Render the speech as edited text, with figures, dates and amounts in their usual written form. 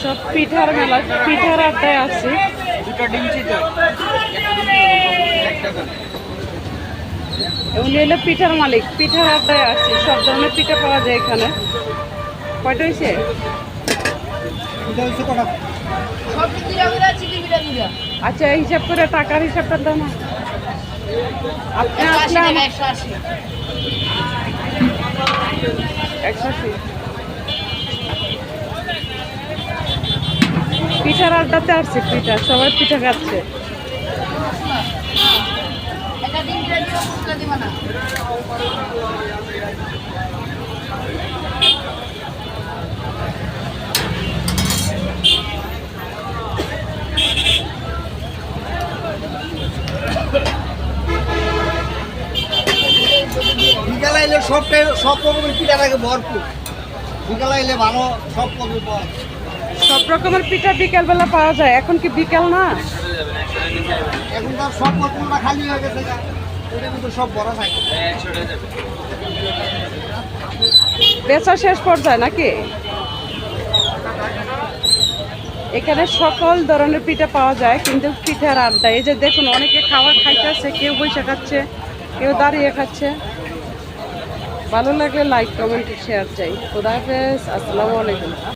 সব পিঠার মেলা, পিঠার আড্ডায় আছি। উনি হলো পিঠার মালিক, পিঠার আড্ডায় আছি। সব ধরনের পিঠা পাওয়া যায় এখানে। কয়টা হয়েছে? আচ্ছা, হিসাব করে টাকার হিসাবটা দাও না। আপনি আসলাম 180। পিঠার আড্ডাতে আসছে, পিঠা সবাই পিঠা খাচ্ছে। বিকাল আইলে সব রকমের পিঠা থাকে ভরপুর। বিকাল আইলে ভালো সব রকমের পাওয়া যায়। সব রকমের পিঠা বিকালবেলা পাওয়া যায়। এখন কি বিকাল না? এখন তার সব রকমটা খালি হয়ে গেছে, ওটা কিন্তু সব ভরা থাকে। বেচা শেষ পর্যায়ে নাকি? এখানে সকল ধরনের পিঠা পাওয়া যায়, কিন্তু পিঠার আড্ডা। এই যে দেখুন, অনেকে খাইতেছে, কেউ বসে খাচ্ছে, কেউ দাঁড়িয়ে খাচ্ছে। ভালো লাগলে লাইক, কমেন্ট, শেয়ার চাই। খুদা হাফেজ, আসসালামু আলাইকুম।